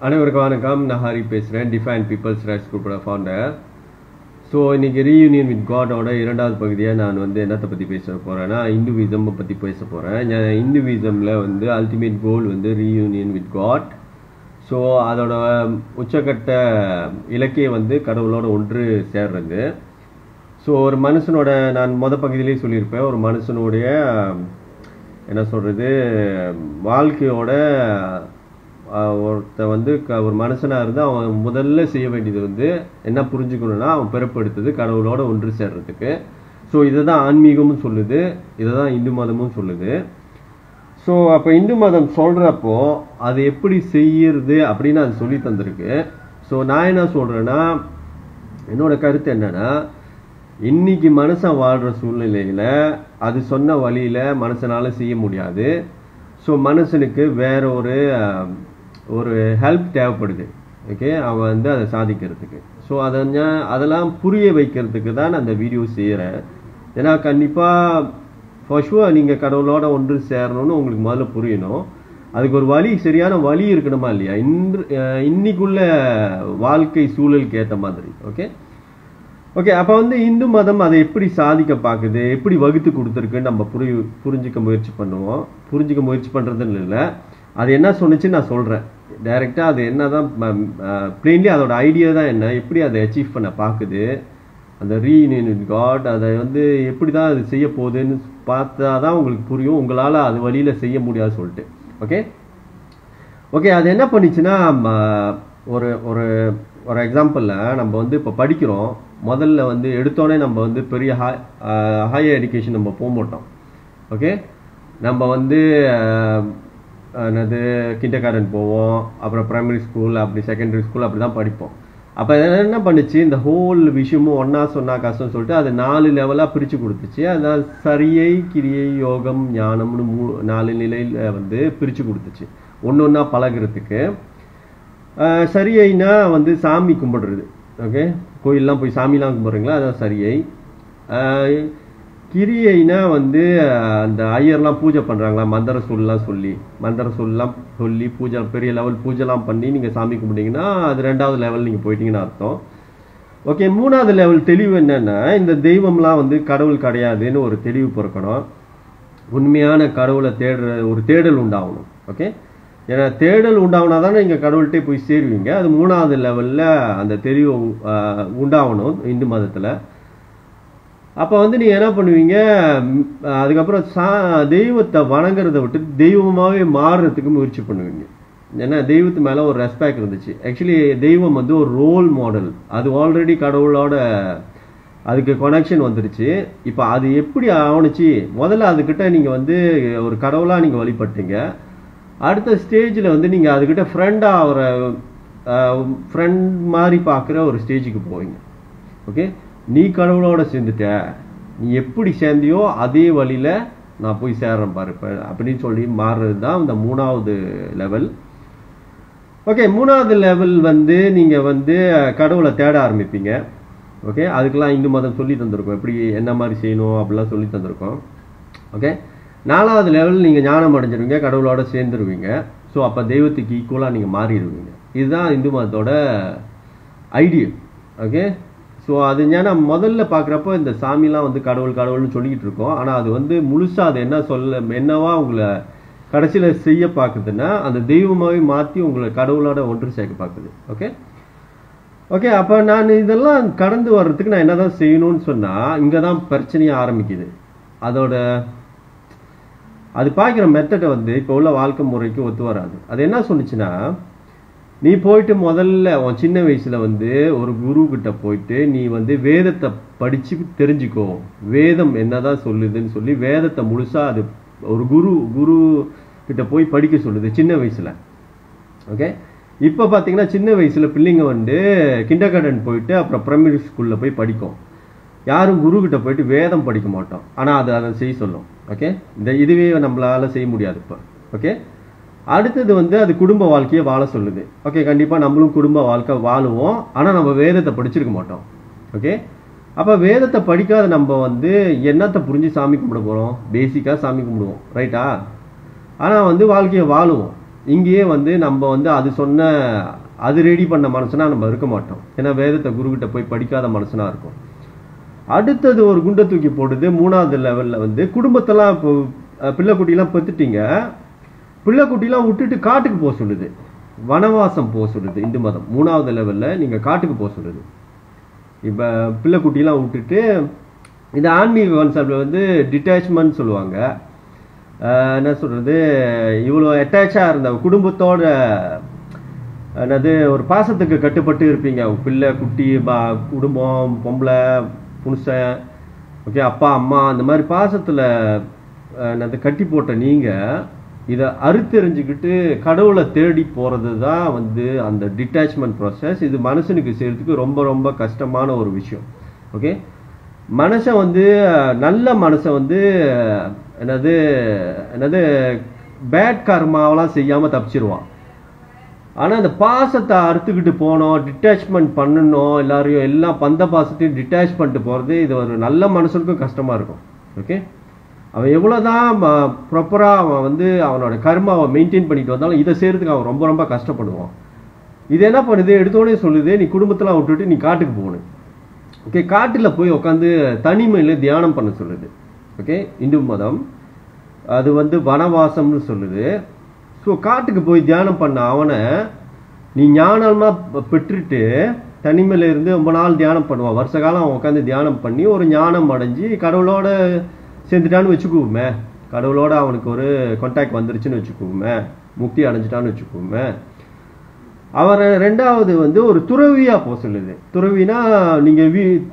அனைவருக்கும் வணக்கம். நான் ஹரி பேசுகிறேன், டிஃபைன் பீப்புள்ஸ் ரைட்ஸ் குரூப்போட ஃபவுண்டர். ஸோ இன்றைக்கி ரீயூனியன் வித் காடோட இரண்டாவது பகுதியாக நான் என்னத்தை பற்றி பேச போகிறேன்னா, இந்துவிசம் பற்றி பேச போகிறேன். இந்துவிசமில் ultimate goal reunion with God. So அதோட உச்சக்கட்ட இலக்கிய கடவுளோட ஒன்று சேர்றது. ஸோ ஒரு மனுஷனோட, நான் பகுதியிலே சொல்லியிருப்பேன், ஒரு மனுஷனுடைய என்ன சொல்கிறது, வாழ்க்கையோட ஒருத்த ஒரு மனுஷனாக இருந்து அவன் முதல்ல செய்ய வேண்டியது என்ன புரிஞ்சுக்கணும்னா, அவன் பிறப்பெடுத்தது கடவுளோட ஒன்று சேர்றதுக்கு. ஸோ இதை தான் ஆன்மீகமும் சொல்லுது, இதை தான் இந்து மதமும் சொல்லுது. ஸோ அப்போ இந்து மதம் சொல்கிறப்போ அது எப்படி செய்யறது அப்படின்னு அது சொல்லி தந்திருக்கு. ஸோ நான் என்ன சொல்கிறேன்னா, என்னோட கருத்து என்னன்னா, இன்னைக்கு மனுஷன் வாழ்கிற சூழ்நிலையில் அது சொன்ன வழியில் மனுஷனால செய்ய முடியாது. ஸோ மனுஷனுக்கு வேற ஒரு ஹெல்ப் தேவைப்படுது. ஓகே, அவன் அதை சாதிக்கிறதுக்கு. ஸோ அதெல்லாம் புரிய வைக்கிறதுக்கு தான் அந்த வீடியோ செய்கிறேன். ஏன்னா கண்டிப்பாக ஃபர்ஸ்ட் நீங்கள் கடவுளோட ஒன்று சேரணும்னு உங்களுக்கு முதல்ல புரியணும். அதுக்கு ஒரு வழி, சரியான வழி இருக்கணுமா இல்லையா, இன்னைக்குள்ள வாழ்க்கை சூழலுக்கு ஏற்ற மாதிரி. ஓகே ஓகே அப்போ இந்து மதம் அதை எப்படி சாதிக்க பார்க்குது, எப்படி வகுத்து கொடுத்துருக்குன்னு நம்ம புரிஞ்சிக்க முயற்சி பண்ணுவோம். புரிஞ்சிக்க முயற்சி பண்ணுறதுன்னு இல்லை, அது என்ன சொன்னிச்சுன்னு நான் சொல்கிறேன் டைரெக்டாக. அது என்ன தான் பிளெயின்லி அதோட ஐடியா தான் என்ன, எப்படி அதை அச்சீவ் பண்ண பார்க்குது, அந்த ரீயூனியன் வித் காட் அதை எப்படி தான் அது செய்ய போகுதுன்னு பார்த்தா தான் உங்களுக்கு புரியும். உங்களால் அது வழியில் செய்ய முடியாது சொல்லிட்டு. ஓகே ஓகே அது என்ன பண்ணிச்சுன்னா, ஒரு ஒரு ஒரு எக்ஸாம்பிளில் நம்ம இப்போ படிக்கிறோம். முதல்ல எடுத்தோடனே நம்ம பெரிய ஹையர் எஜுகேஷன் நம்ம போக மாட்டோம். ஓகே, நம்ம என்னது கிண்டர்கார்டன் போவோம், அப்புறம் பிரைமரி ஸ்கூல், அப்படி செகண்டரி ஸ்கூல், அப்படி தான் படிப்போம். அப்போ என்ன பண்ணுச்சு, இந்த ஹோல் விஷயமும் ஒன்றா சொன்னா கஷ்டம் சொல்லிட்டு அது 4 லெவலாக பிரித்து கொடுத்துச்சு. அதான் சரியை, கிரியை, யோகம், ஞானம்னு 4 நிலையில் பிரித்து கொடுத்துச்சு, ஒன்று ஒன்றா பழகிறதுக்கு. சரியைனா சாமி கும்பிடுறது. ஓகே, கோயிலெலாம் போய் சாமிலாம் கும்பிட்றீங்களா, அதான் சரியை. கிரியைனா அந்த ஐயர்லாம் பூஜை பண்ணுறாங்களா, மந்திர சொல்லலாம் சொல்லி பூஜை, பெரிய லெவல் பூஜைலாம் பண்ணி நீங்கள் சாமி கும்பிட்டீங்கன்னா அது 2வது லெவல் நீங்கள் போயிட்டீங்கன்னு அர்த்தம். ஓகே, 3வது லெவல் தெளிவு என்னென்னா, இந்த தெய்வம்லாம் கடவுள் கிடையாதுன்னு ஒரு தெளிவு பிறக்கணும். உண்மையான கடவுளை தேடுற ஒரு தேடல் உண்டாகணும். ஓகே, ஏன்னா தேடல் உண்டாகுனா தானே நீங்கள் கடவுள்கிட்டே போய் சேருவீங்க. அது 3வது லெவலில் அந்த தெளிவு உண்டாகணும் இந்து மதத்தில். அப்போ நீங்கள் என்ன பண்ணுவீங்க, அதுக்கப்புறம் தெய்வத்தை வணங்குறதை விட்டு தெய்வமாகவே மாறுறதுக்கு முயற்சி பண்ணுவீங்க. ஏன்னா தெய்வத்து மேலே ஒரு ரெஸ்பெக்ட் இருந்துச்சு. ஆக்சுவலி தெய்வம் ஒரு ரோல் மாடல், அது ஆல்ரெடி கடவுளோட அதுக்கு கனெக்ஷன் வந்துருச்சு. இப்போ அது எப்படி ஆணுச்சு, முதல்ல அதுக்கிட்ட நீங்கள் ஒரு கடவுளாக நீங்கள் வழிபட்டீங்க. அடுத்த ஸ்டேஜில் நீங்கள் அதுக்கிட்ட ஃப்ரெண்டாக ஆகிற, ஃப்ரெண்ட் மாதிரி பார்க்குற ஒரு ஸ்டேஜுக்கு போவீங்க. ஓகே, நீ கடவுளோட சேர்ந்துட்ட, நீ எப்படி சேர்ந்தியோ அதே வழியில் நான் போய் சேர்றேன் பாரு அப்படின்னு சொல்லி மாறுறது தான் இந்த 3வது லெவல். ஓகே, 3வது லெவல் நீங்கள் கடவுளை தேட ஆரம்பிப்பீங்க. ஓகே, அதுக்கெல்லாம் இந்து மதம் சொல்லி தந்திருக்கோம், எப்படி என்ன மாதிரி செய்யணும் அப்படிலாம் சொல்லி தந்திருக்கோம். ஓகே, 4வது லெவல் நீங்கள் ஞானம் அடைஞ்சிருவீங்க, கடவுளோட சேர்ந்துருவீங்க. ஸோ அப்போ தெய்வத்துக்கு ஈக்குவலாக நீங்கள் மாறிடுவீங்க. இதுதான் இந்து மதத்தோட ஐடியா. ஓகே, ஸோ அது ஏன்னா முதல்ல பார்க்குறப்போ இந்த சாமிலாம் கடவுள்னு சொல்லிக்கிட்டு இருக்கோம். ஆனால் அது முழுசாக அது என்னவா உங்களை கடைசியில் செய்ய பார்க்குதுன்னா, அந்த தெய்வமாகவே மாற்றி உங்களை கடவுளோட ஒன்று சேர்க்க பார்க்குது. ஓகே ஓகே அப்போ நான் இதெல்லாம் கடந்து வர்றதுக்கு நான் என்ன தான் செய்யணும்னு சொன்னால், இங்கே தான் பிரச்சனையே ஆரம்பிக்குது. அதோட அது பார்க்குற மெத்தடை இப்போ உள்ள வாழ்க்கை முறைக்கு ஒத்து வராது. அது என்ன சொன்னிச்சுன்னா, நீ போயிட்டு முதல்ல உன் சின்ன வயசுல ஒரு குரு கிட்ட போயிட்டு நீ வேதத்தை படிச்சு தெரிஞ்சுக்கோ, வேதம் என்னதான் சொல்லுதுன்னு சொல்லி வேதத்தை முழுசா அது ஒரு குரு கிட்ட போய் படிக்க சொல்லுது சின்ன வயசுல. ஓகே, இப்போ பார்த்தீங்கன்னா சின்ன வயசுல பிள்ளைங்க கிண்டர்கார்டன் போயிட்டு அப்புறம் பிரைமரி ஸ்கூல்ல போய் படிக்கும். யாரும் குரு கிட்ட போயிட்டு வேதம் படிக்க மாட்டோம், ஆனால் அதை செய்ய சொல்லும். ஓகே, இதுவே நம்மளால செய்ய முடியாது இப்போ. ஓகே, அடுத்தது அது குடும்ப வாழ்க்கையை வாழ சொல்லுது. ஓகே, கண்டிப்பாக நம்மளும் குடும்ப வாழ்க்கை வாழுவோம், ஆனால் நம்ம வேதத்தை படிச்சிருக்க மாட்டோம். ஓகே, அப்போ வேதத்தை படிக்காத நம்ம என்னத்தை புரிஞ்சு சாமி கும்பிட போகிறோம், பேசிக்காக சாமி கும்பிடுவோம், ரைட்டா? ஆனால் வாழ்க்கையை வாழுவோம். இங்கேயே வந்து நம்ம வந்து அது சொன்ன அது ரெடி பண்ண மனுஷனா நம்ம இருக்க மாட்டோம். ஏன்னா வேதத்தை குருகிட்ட போய் படிக்காத மனுஷனா இருக்கும். அடுத்தது ஒரு குண்டை தூக்கி போடுது 3வது லெவல்ல வந்து குடும்பத்தெல்லாம் இப்போ பிள்ளைக்குட்டிலாம் பெத்துட்டீங்க, பிள்ளைக்குட்டிலாம் விட்டுட்டு காட்டுக்கு போக சொல்லுது, வனவாசம் போக சொல்லுது இந்து மதம். 3வது லெவல்ல நீங்க காட்டுக்கு போக சொல்லுது. இப்ப பிள்ளைக்குட்டிலாம் விட்டுட்டு இந்த ஆன்மீக கான்செப்ட்ல வந்து டிட்டாச்மெண்ட் சொல்லுவாங்க. என்ன சொல்றது, இவ்வளோ அட்டாச்சா இருந்த குடும்பத்தோட என்னது ஒரு பாசத்துக்கு கட்டுப்பட்டு இருப்பீங்க. பிள்ளை குட்டி குடும்பம் பொம்பளை புனுஷன் ஓகே அப்பா அம்மா அந்த மாதிரி பாசத்துல என்னது கட்டி போட்ட நீங்க இதை அறுத்தெறிஞ்சுக்கிட்டு கடவுளை தேடி போறது தான் வந்து அந்த டிட்டாச்மெண்ட் ப்ராசஸ். இது மனுஷனுக்கு செய்யறதுக்கு ரொம்ப ரொம்ப கஷ்டமான ஒரு விஷயம். ஓகே, மனுஷன் வந்து நல்ல மனுஷன் வந்து என்னது என்னது பேட் கர்மாவெல்லாம் செய்யாம தப்பிச்சிருவான். ஆனா அந்த பாசத்தை அறுத்துக்கிட்டு போனோம், டிட்டாச்மெண்ட் பண்ணணும், எல்லாரையும் எல்லாம் பந்த பாசத்தையும் டிட்டாச் பண்ணிட்டு போறது இது ஒரு நல்ல மனுஷனுக்கும் கஷ்டமா இருக்கும். ஓகே, அவன் எவ்வளவுதான் ப்ராப்பரா அவன் வந்து அவனோட கர்மாவை மெயின்டைன் பண்ணிட்டு வந்தாலும் இதை செய்யறதுக்கு அவன் ரொம்ப ரொம்ப கஷ்டப்படுவான். இது என்ன பண்ணுது, எடுத்தோடனே சொல்லுது நீ குடும்பத்தெல்லாம் விட்டுட்டு நீ காட்டுக்கு போகணும். ஓகே, காட்டுல போய் உட்காந்து தனிமையில தியானம் பண்ண சொல்லுது. ஓகே, இந்து மதம் அது வந்து வனவாசம்னு சொல்லுது. ஸோ காட்டுக்கு போய் தியானம் பண்ண அவனை நீ ஞானமா பெற்றுட்டு தனிமையில இருந்து ரொம்ப நாள் தியானம் பண்ணுவான். வருஷ காலம் அவன் உட்காந்து தியானம் பண்ணி ஒரு ஞானம் அடைஞ்சு கடவுளோட சேர்ந்துட்டான்னு வச்சுக்குவோமே, கடவுளோட அவனுக்கு ஒரு கான்டாக்ட் வந்துருச்சுன்னு வச்சுக்குவோமே, முக்தி அடைஞ்சிட்டான்னு வச்சுக்குவோமே, அவரை 2வது வந்து ஒரு துறவியா போக சொல்லுது. துறவினா நீங்க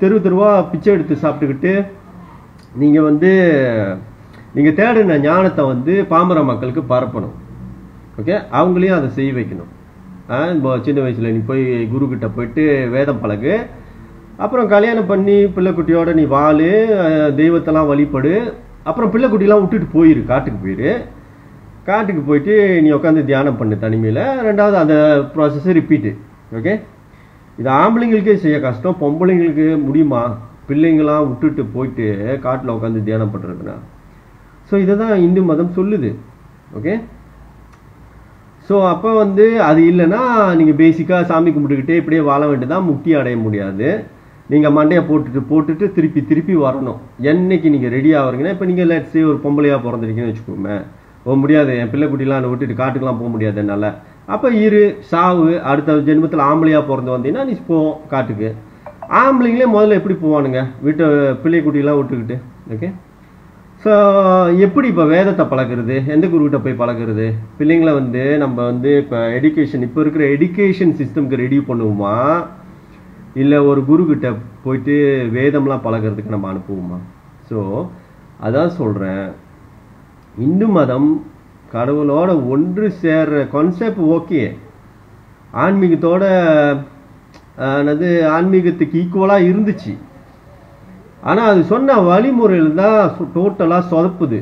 தெரு தெருவா பிச்சை எடுத்து சாப்பிட்டுக்கிட்டு நீங்க வந்து நீங்க தேடின ஞானத்தை வந்து பாமர மக்களுக்கு பரப்பணும். ஓகே, அவங்களையும் அதை செய்ய வைக்கணும். இப்போ சின்ன வயசுல நீ போய் குரு கிட்ட போயிட்டு வேதம் பழகு, அப்புறம் கல்யாணம் பண்ணி பிள்ளைக்குட்டியோட நீ வாழு, தெய்வத்தெல்லாம் வழிபடு, அப்புறம் பிள்ளைக்குட்டிலாம் விட்டுட்டு போயிரு, காட்டுக்கு போயிரு. காட்டுக்கு போயிட்டு நீ உட்காந்து தியானம் பண்ணு தனிமையில. 2வது அந்த ப்ராசஸ் ரிப்பீட்டு. ஓகே, இது ஆம்பளைங்களுக்கே செய்ய கஷ்டம், பொம்பளைங்களுக்கு முடியுமா பிள்ளைங்களாம் விட்டுட்டு போயிட்டு காட்டில் உட்காந்து தியானம் பண்றதுன்னா? ஸோ இதை தான் இந்து மதம் சொல்லுது. ஓகே, ஸோ அப்போ வந்து அது இல்லைன்னா நீங்கள் பேசிக்காக சாமி கும்பிட்டுக்கிட்டே இப்படியே வாழ வேண்டியதான், முக்தி அடைய முடியாது. நீங்கள் மண்டையை போட்டுட்டு திருப்பி திருப்பி வரணும். என்னைக்கு நீங்கள் ரெடி ஆகிறீங்கன்னா, இப்போ நீங்கள் லெட்ஸே ஒரு பொம்பளையாக பிறந்திருக்கீங்கன்னு வச்சுக்கோமே, போக முடியாது, என் பிள்ளைக்குட்டிலாம் விட்டுட்டு காட்டுக்கெலாம் போக முடியாது என்னால். அப்போ சாவு, அடுத்த ஜென்மத்தில் ஆம்பளையாக பிறந்து வந்தீங்கன்னா நீ போ காட்டுக்கு. ஆம்பளைங்களே முதல்ல எப்படி போவானுங்க வீட்டை பிள்ளைக்குட்டிலாம் விட்டுக்கிட்டு? ஓகே, ஸோ எப்படி இப்போ வேதத்தை பழகிறது, எந்த குருக்கிட்ட போய் பழகிறது? பிள்ளைங்களை வந்து நம்ம வந்து இப்போ எஜுகேஷன் இப்போ இருக்கிற எஜுகேஷன் சிஸ்டம்க்கு ரெடி பண்ணுவோமா, இல்லை ஒரு குருக்கிட்ட போயிட்டு வேதம்லாம் பழகிறதுக்கு நம்ம அனுப்புவோமா? ஸோ அதான் சொல்கிறேன், இந்து மதம் கடவுளோட ஒன்று சேர்ற கான்செப்ட் ஓகே, ஆன்மீகத்தோட ஆன்மீகத்துக்கு ஈக்குவலாக இருந்துச்சு. ஆனால் அது சொன்ன வழிமுறையில் தான் டோட்டலாக சொதப்புது.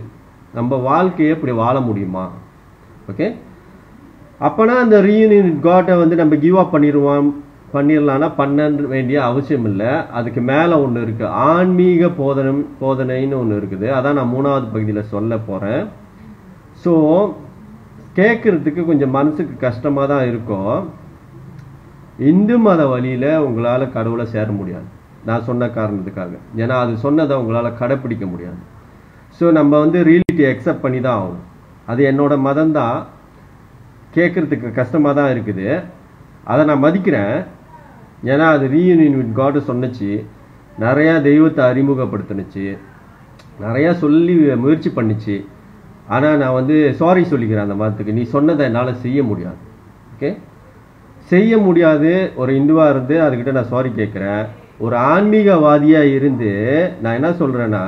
நம்ம வாழ்க்கையை இப்படி வாழ முடியுமா? ஓகே, அப்போனா அந்த ரீயூனியன் காட்டை வந்து நம்ம கிவ் அப் பண்ணிடலான்னா பண்ண வேண்டிய அவசியம் இல்லை. அதுக்கு மேலே ஒன்று இருக்குது, ஆன்மீக போதனைன்னு ஒன்று இருக்குது. அதான் நான் 3வது பகுதியில் சொல்ல போகிறேன். ஸோ கேட்குறதுக்கு கொஞ்சம் மனசுக்கு கஷ்டமாக தான் இருக்கும். இந்து மத வழியில் உங்களால் கடவுளை சேர முடியாது, நான் சொன்ன காரணத்துக்காக. ஏன்னா அது சொன்னதை உங்களால் கடைப்பிடிக்க முடியாது. ஸோ நம்ம வந்து ரியாலிட்டி அக்செப்ட் பண்ணி தான் ஆகணும். அது என்னோட மதம் தான், கேட்குறதுக்கு கஷ்டமாக தான் இருக்குது, அதை நான் மதிக்கிறேன். ஏன்னா அது ரீயூனியன் வித் காட் சொன்னிச்சு, நிறையா தெய்வத்தை அறிமுகப்படுத்தினுச்சு, நிறையா சொல்லி முயற்சி பண்ணிச்சு. ஆனால் நான் வந்து சாரி சொல்லிக்கிறேன் அந்த மதத்துக்கு, நீ சொன்னதை என்னால் செய்ய முடியாது. ஓகே, செய்ய முடியாது. ஒரு இந்துவாக இருந்து அதுக்கிட்ட நான் சாரி கேட்குறேன். ஒரு ஆன்மீகவாதியாக இருந்து நான் என்ன சொல்கிறேன்னா,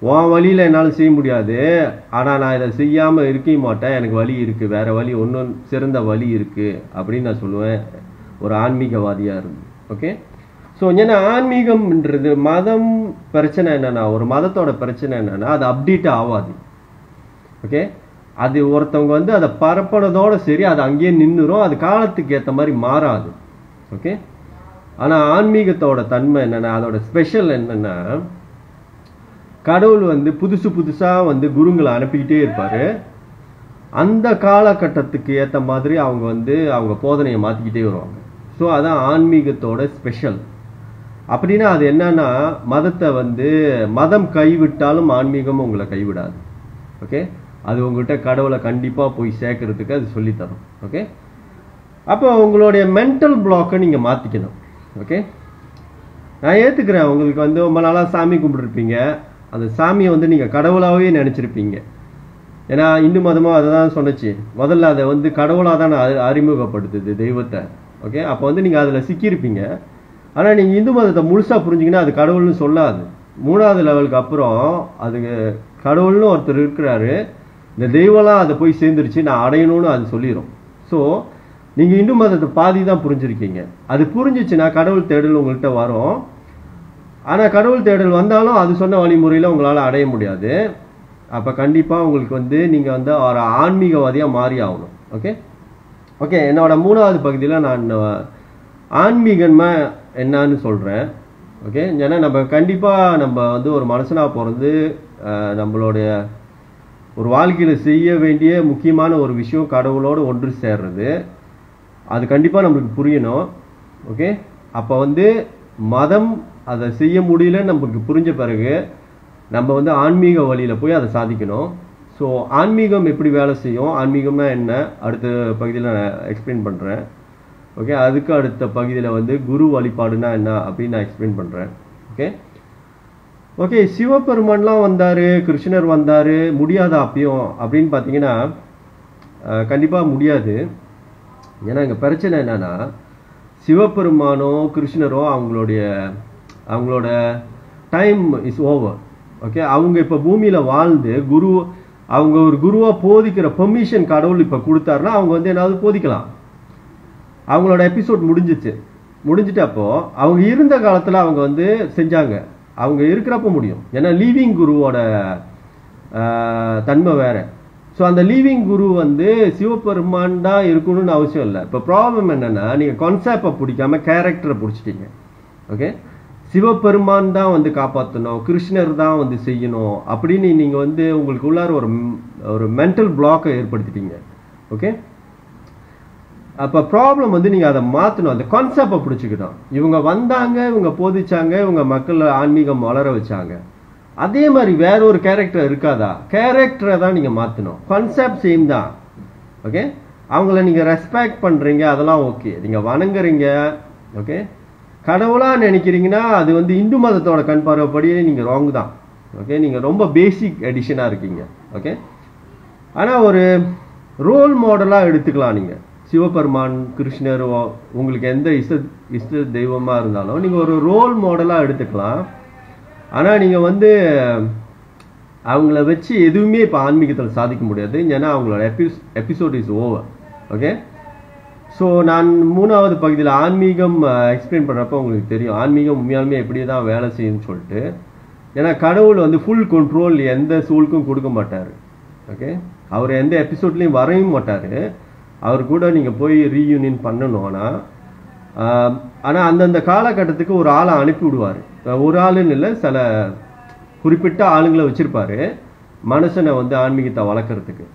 உன் வழியில் என்னால் செய்ய முடியாது, ஆனால் நான் இதை செய்யாமல் இருக்க மாட்டேன், எனக்கு வழி இருக்குது, வேறு வழி ஒன்றும் சிறந்த வழி இருக்குது அப்படின்னு நான் சொல்லுவேன் ஒரு ஆன்மீகவாதியாக இருந்து. ஓகே, ஸோ ஏன்னா ஆன்மீகம்ன்றது மதம் பிரச்சனை என்னென்னா, ஒரு மதத்தோட பிரச்சனை என்னென்னா அது அப்டேட் ஆகாது. ஓகே, அது ஒருத்தவங்க வந்து அதை பரப்பினதோட சரி, அது அங்கேயே நின்றுரும், அது காலத்துக்கு ஏற்ற மாதிரி மாறாது. ஓகே, ஆனால் ஆன்மீகத்தோட தன்மை என்னென்னா, அதோட ஸ்பெஷல் என்னென்னா, கடவுள் வந்து புதுசாக வந்து குருங்களை அனுப்பிக்கிட்டே இருப்பார். அந்த காலகட்டத்துக்கு ஏற்ற மாதிரி அவங்க வந்து அவங்க போதனையை மாற்றிக்கிட்டே வருவாங்க. ஸோ அதான் ஆன்மீகத்தோட ஸ்பெஷல். அப்படின்னா அது என்னன்னா, மதத்தை வந்து மதம் கைவிட்டாலும் ஆன்மீகமும் உங்களை கைவிடாது. ஓகே, அது உங்கள்கிட்ட கடவுளை கண்டிப்பாக போய் சேர்க்கறதுக்கு அது சொல்லித்தரும். ஓகே, அப்போ உங்களுடைய மென்டல் பிளாக்கை நீங்கள் மாற்றிக்கணும். ஓகே, நான் ஏற்றுக்கிறேன், உங்களுக்கு வந்து ரொம்ப நாளாக சாமி கும்பிட்டுருப்பீங்க, அந்த சாமியை வந்து நீங்கள் கடவுளாகவே நினச்சிருப்பீங்க. ஏன்னா இந்து மதமும் அதை தான் சொன்னிச்சு, முதல்ல அதை வந்து கடவுளாக தான் அறிமுகப்படுத்துது தெய்வத்தை. ஓகே, அப்போ வந்து நீங்கள் அதில் சிக்கியிருப்பீங்க. ஆனால் நீங்கள் இந்து மதத்தை முழுசாக புரிஞ்சிங்கன்னா அது கடவுள்னு சொல்லாது. 3வது லெவலுக்கு அப்புறம் அது கடவுள்னு ஒருத்தர் இருக்கிறாரு, இந்த தெய்வம்லாம் அதை போய் சேர்ந்துருச்சு, நான் அடையணும்னு அது சொல்லிடும். ஸோ நீங்கள் இந்து மதத்தை பாதி தான் புரிஞ்சிருக்கீங்க. அது புரிஞ்சிச்சுன்னா கடவுள் தேடல் உங்கள்கிட்ட வரும். ஆனால் கடவுள் தேடல் வந்தாலும் அது சொன்ன வழிமுறையில் உங்களால் அடைய முடியாது. அப்போ கண்டிப்பாக உங்களுக்கு வந்து நீங்கள் வந்து ஒரு ஆன்மீகவாதியாக மாறி ஆகணும். ஓகே ஓகே என்னோட 3வது பகுதியில் நான் ஆன்மீகன்மை என்னன்னு சொல்கிறேன். ஓகே, ஏன்னா நம்ம கண்டிப்பாக நம்ம வந்து ஒரு மனுஷனாக பிறந்து நம்மளுடைய ஒரு வாழ்க்கையில் செய்ய வேண்டிய முக்கியமான ஒரு விஷயம் கடவுளோடு ஒன்று சேர்றது. அது கண்டிப்பாக நம்மளுக்கு புரியணும். ஓகே, அப்போ வந்து மதம் அதை செய்ய முடியலன்னு நம்மளுக்கு புரிஞ்ச பிறகு நம்ம வந்து ஆன்மீக வழியில் போய் அதை சாதிக்கணும். ஸோ ஆன்மீகம் எப்படி வேலை செய்யும், ஆன்மீகம்னா என்ன, அடுத்த பகுதியில் நான் எக்ஸ்பிளைன் பண்ணுறேன். ஓகே, அதுக்கு அடுத்த பகுதியில் வந்து குரு வழிபாடுனா என்ன அப்படின்னு நான் எக்ஸ்பிளைன் பண்ணுறேன். ஓகே ஓகே சிவபெருமான்லாம் வந்தார், கிருஷ்ணர் வந்தார், முடியாதா அப்பயும் அப்படின்னு பார்த்தீங்கன்னா கண்டிப்பாக முடியாது. ஏன்னா இங்கே பிரச்சனை என்னன்னா, சிவபெருமானோ கிருஷ்ணரோ அவங்களோட டைம் இஸ் ஓவர். ஓகே, அவங்க இப்போ பூமியில் வாழ்ந்து அவங்க ஒரு குருவாக போதிக்கிற பெர்மிஷன் கடவுள் இப்போ கொடுத்தாருன்னா அவங்க வந்து என்னாவது போதிக்கலாம். அவங்களோட எபிசோட் முடிஞ்சிட்டு அப்போ அவங்க இருந்த காலத்தில் அவங்க வந்து செஞ்சாங்க, அவங்க இருக்கிறப்ப முடியும். ஏன்னா லீவிங் குருவோட தன்மை வேற. ஸோ அந்த லீவிங் குரு வந்து சிவபெருமான் தான் இருக்கணும்னு அவசியம் இல்லை. இப்போ ப்ராப்ளம் என்னன்னா, நீங்கள் கான்செப்டை பிடிக்காம கேரக்டரை பிடிச்சிட்டீங்க. ஓகே, சிவபெருமான் தான் வந்து காப்பாற்றணும், கிருஷ்ணர் தான் வந்து செய்யணும் அப்படின்னு நீங்கள் வந்து உங்களுக்கு உள்ளார ஒரு மென்டல் பிளாக்கை ஏற்படுத்திட்டீங்க. ஓகே, அப்போ ப்ராப்ளம் வந்து நீங்கள் அதை மாற்றணும், அந்த கான்செப்டை பிடிச்சிக்கிட்டோம். இவங்க வந்தாங்க, இவங்க போதிச்சாங்க, இவங்க மக்களை ஆன்மீகம் வளர வச்சாங்க. அதே மாதிரி வேற ஒரு கேரக்டர் இருக்காதா? கேரக்டரை தான் நீங்கள் மாற்றணும், கான்செப்ட் சேம் தான். ஓகே, அவங்கள நீங்கள் ரெஸ்பெக்ட் பண்ணுறீங்க, அதெல்லாம் ஓகே, நீங்கள் வணங்குறீங்க. ஓகே, கடவுளாக நினைக்கிறீங்கன்னா அது வந்து இந்து மதத்தோட கண் பார்வைப்படியே நீங்கள் ராங் தான். ஓகே, நீங்கள் ரொம்ப பேசிக் எடிஷனாக இருக்கீங்க. ஓகே, ஆனால் ஒரு ரோல் மாடலாக எடுத்துக்கலாம். நீங்கள் சிவபெருமான் கிருஷ்ணர் உங்களுக்கு எந்த இஷ்ட தெய்வமாக இருந்தாலும் நீங்கள் ஒரு ரோல் மாடலாக எடுத்துக்கலாம். ஆனால் நீங்கள் வந்து அவங்கள வச்சு எதுவுமே இப்போ ஆன்மீகத்தில் சாதிக்க முடியாது. ஏன்னா அவங்களோட episode is over. Okay, so நான் 3வது பகுதியில் ஆன்மீகம் எக்ஸ்பிளைன் பண்ணுறப்போ உங்களுக்கு தெரியும் ஆன்மீகம் உண்மையாலுமே எப்படி தான் வேலை செய்யுன்னு சொல்லிட்டு. ஏன்னா கடவுள் வந்து ஃபுல் கண்ட்ரோல் எந்த சூழுக்கும் கொடுக்க மாட்டார். ஓகே, அவர் எந்த எபிசோட்லேயும் வரையும் மாட்டார். அவர் கூட நீங்கள் போய் ரீயூனியன் பண்ணணும். ஆனால் அந்தந்த காலகட்டத்துக்கு ஒரு ஆளை அனுப்பி விடுவார். ஒரு ஆளுன்னு இல்லை, சில குறிப்பிட்ட ஆளுங்களை வச்சுருப்பார் மனுஷனை வந்து ஆன்மீகத்தை வளர்க்குறதுக்கு.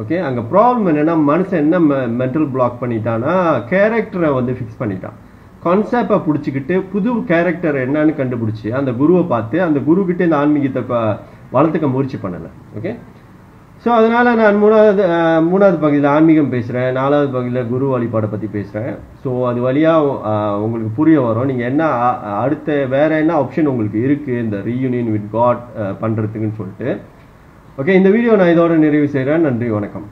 ஓகே, அங்கே ப்ராப்ளம் என்னென்னா, மனுஷன் என்ன மென்டல் பிளாக் பண்ணிட்டான்னா கேரக்டரை வந்து ஃபிக்ஸ் பண்ணிட்டான். கான்செப்டை பிடிச்சிக்கிட்டு புது கேரக்டர் என்னன்னு கண்டுபிடிச்சி அந்த குருவை பார்த்து அந்த குருக்கிட்ட இந்த ஆன்மீகத்தை வளர்த்துக்க முயற்சி பண்ணலை. ஓகே, ஸோ அதனால் நான் 3வது பகுதியில் ஆன்மீகம் பேசுகிறேன், 4வது பகுதியில் குரு வழிபாடை பற்றி பேசுகிறேன். ஸோ அது வழியாக உங்களுக்கு புரிய வரும் நீங்கள் என்ன அடுத்த வேறு என்ன ஆப்ஷன் உங்களுக்கு இருக்குது இந்த ரீயூனியன் வித் காட் பண்ணுறதுக்குன்னு சொல்லிட்டு. ஓகே, இந்த வீடியோ நான் இதோட நிறைவு செய்கிறேன். நன்றி, வணக்கம்.